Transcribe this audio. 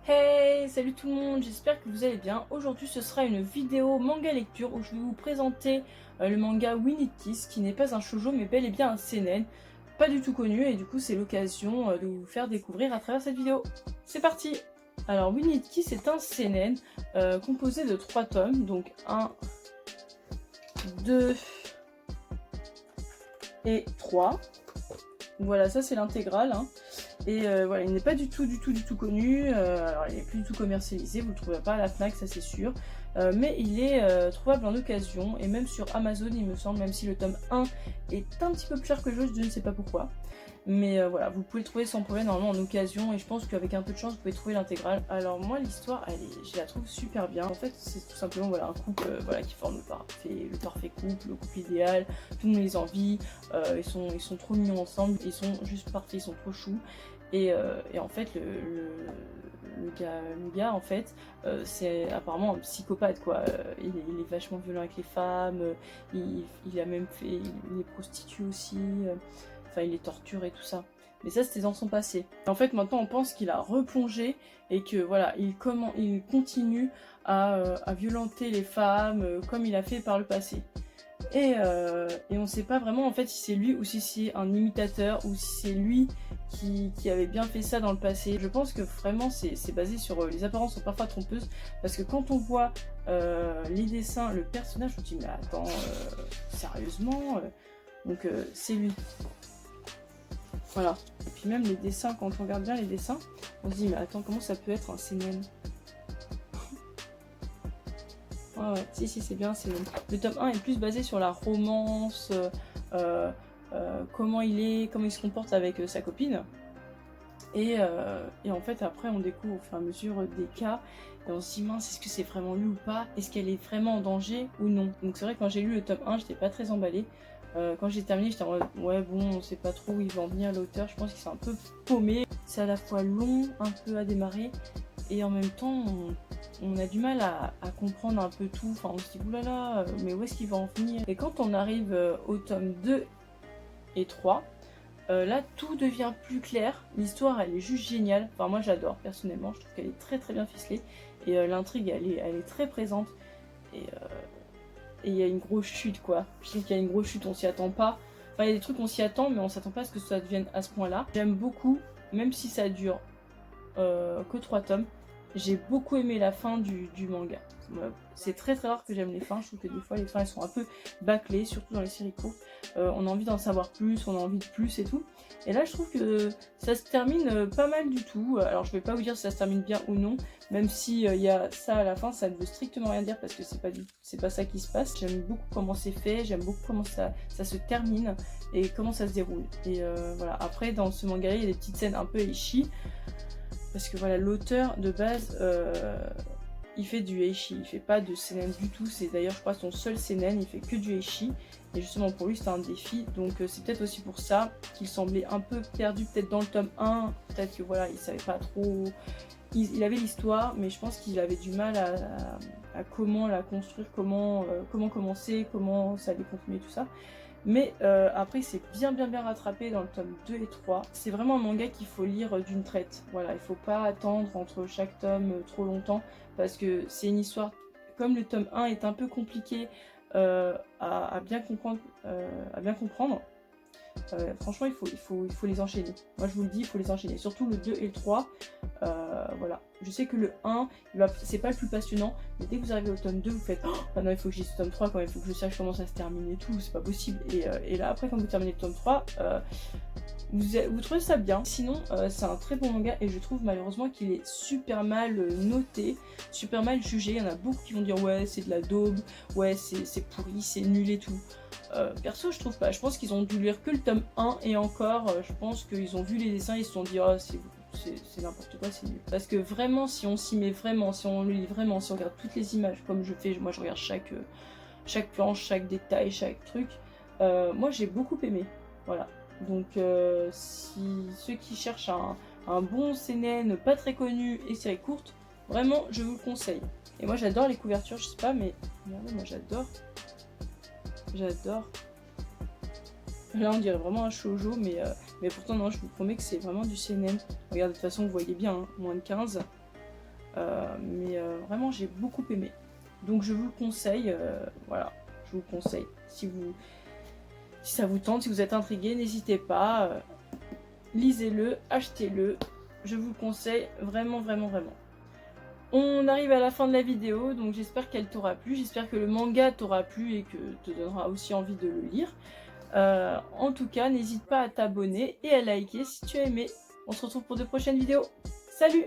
Hey, salut tout le monde, j'espère que vous allez bien. Aujourd'hui ce sera une vidéo manga lecture où je vais vous présenter le manga We Need Kiss qui n'est pas un shoujo mais bel et bien un seinen, pas du tout connu et du coup c'est l'occasion de vous faire découvrir à travers cette vidéo. C'est parti. Alors We Need Kiss est un seinen composé de 3 tomes, donc 1, 2 et 3. Voilà, ça c'est l'intégrale. Et voilà, il n'est pas du tout connu, alors il n'est plus du tout commercialisé, vous ne le trouverez pas à la FNAC, ça c'est sûr, mais il est trouvable en occasion, et même sur Amazon il me semble, même si le tome 1 est un petit peu plus cher que l'autre, je ne sais pas pourquoi. Mais voilà, vous pouvez le trouver sans problème normalement en occasion, et je pense qu'avec un peu de chance vous pouvez trouver l'intégrale. Alors moi l'histoire, je la trouve super bien. En fait c'est tout simplement voilà, un couple voilà, qui forme le parfait couple, le couple idéal, tout le monde les envie, ils sont trop mignons ensemble, ils sont juste parfaits, ils sont trop choux. Et en fait, le gars en fait, c'est apparemment un psychopathe quoi. Il est vachement violent avec les femmes, il a même fait, il est prostitué aussi, enfin il les torture et tout ça. Mais ça c'était dans son passé. En fait maintenant on pense qu'il a replongé et que voilà, il continue à violenter les femmes comme il a fait par le passé. Et on ne sait pas vraiment en fait si c'est lui ou si c'est un imitateur ou si c'est lui qui avait bien fait ça dans le passé. Je pense que vraiment c'est basé sur les apparences sont parfois trompeuses parce que quand on voit les dessins, le personnage, on se dit mais attends, sérieusement donc c'est lui. Voilà. Et puis même les dessins, quand on regarde bien les dessins, on se dit mais attends, comment ça peut être un seinen? Ouais, si, c'est bien. Le tome 1 est plus basé sur la romance, comment il se comporte avec sa copine. Et en fait, après, on découvre au fur et à mesure des cas. Et on se dit, mince, est-ce que c'est vraiment lui ou pas? Est-ce qu'elle est vraiment en danger ou non? Donc c'est vrai que quand j'ai lu le tome 1, j'étais pas très emballée. Quand j'ai terminé, j'étais en mode, ouais, bon, on sait pas trop où il va en venir l'auteur. Je pense qu'il s'est un peu paumé. C'est à la fois long, un peu à démarrer. Et en même temps, on a du mal à comprendre un peu tout. Enfin, on se dit, oulala, mais où est-ce qu'il va en venir? Et quand on arrive au tome 2 et 3, là, tout devient plus clair. L'histoire, elle est juste géniale. Enfin, moi, j'adore, personnellement. Je trouve qu'elle est très bien ficelée. Et l'intrigue, elle est très présente. Et il y a une grosse chute, quoi. Je trouve qu'il y a une grosse chute, on s'y attend pas. Enfin, il y a des trucs, on s'y attend, mais on s'attend pas à ce que ça devienne à ce point-là. J'aime beaucoup, même si ça dure que 3 tomes. J'ai beaucoup aimé la fin du manga. C'est très rare que j'aime les fins. Je trouve que des fois les fins elles sont un peu bâclées, surtout dans les séries courtes. On a envie d'en savoir plus, on a envie de plus et tout. Et là je trouve que ça se termine pas mal du tout. Alors je vais pas vous dire si ça se termine bien ou non, même si il y a ça à la fin, ça ne veut strictement rien dire parce que c'est pas ça qui se passe. J'aime beaucoup comment c'est fait, j'aime beaucoup comment ça se termine et comment ça se déroule. Et voilà, après dans ce manga il y a des petites scènes un peu ecchi. Parce que voilà, l'auteur de base, il fait du eishi, il fait pas de seinen du tout. C'est d'ailleurs, je crois, son seul seinen, il fait que du eishi. Et justement, pour lui, c'était un défi. Donc, c'est peut-être aussi pour ça qu'il semblait un peu perdu, peut-être dans le tome 1. Peut-être que voilà, il savait pas trop. Il avait l'histoire, mais je pense qu'il avait du mal à comment la construire, comment commencer, comment ça allait continuer, tout ça. Mais après, c'est bien rattrapé dans le tome 2 et 3. C'est vraiment un manga qu'il faut lire d'une traite. Voilà, il faut pas attendre entre chaque tome trop longtemps parce que c'est une histoire, comme le tome 1 est un peu compliqué à bien comprendre, franchement, il faut les enchaîner. Moi, je vous le dis, il faut les enchaîner. Surtout le 2 et le 3. Voilà. Je sais que le 1, c'est pas le plus passionnant. Mais dès que vous arrivez au tome 2, vous faites oh, ah non, il faut que j'y ce tome 3 quand même. Il faut que je sache comment ça se termine et tout. C'est pas possible. Et là, après, quand vous terminez le tome 3, vous trouvez ça bien. Sinon, c'est un très bon manga. Et je trouve malheureusement qu'il est super mal noté, super mal jugé. Il y en a beaucoup qui vont dire ouais, c'est de la daube. Ouais, c'est pourri, c'est nul et tout. Perso je trouve pas, je pense qu'ils ont dû lire que le tome 1 et encore je pense qu'ils ont vu les dessins, ils se sont dit oh c'est n'importe quoi, c'est nul. Parce que vraiment si on s'y met vraiment, si on le lit vraiment, si on regarde toutes les images comme je fais, moi je regarde chaque planche, chaque détail, chaque truc, moi j'ai beaucoup aimé, voilà. Donc si ceux qui cherchent un bon seinen pas très connu et série courte, vraiment je vous le conseille. Et moi j'adore les couvertures, je sais pas mais regardez, moi j'adore. Là on dirait vraiment un shoujo mais pourtant non, je vous promets que c'est vraiment du seinen. Regardez, de toute façon vous voyez bien, hein, moins de 15. Vraiment j'ai beaucoup aimé. Donc je vous le conseille, voilà, je vous le conseille. Si ça vous tente, si vous êtes intrigué, n'hésitez pas, lisez-le, achetez-le, je vous le conseille vraiment, vraiment, vraiment. On arrive à la fin de la vidéo, donc j'espère qu'elle t'aura plu, j'espère que le manga t'aura plu et que te donnera aussi envie de le lire. En tout cas, n'hésite pas à t'abonner et à liker si tu as aimé. On se retrouve pour de prochaines vidéos. Salut!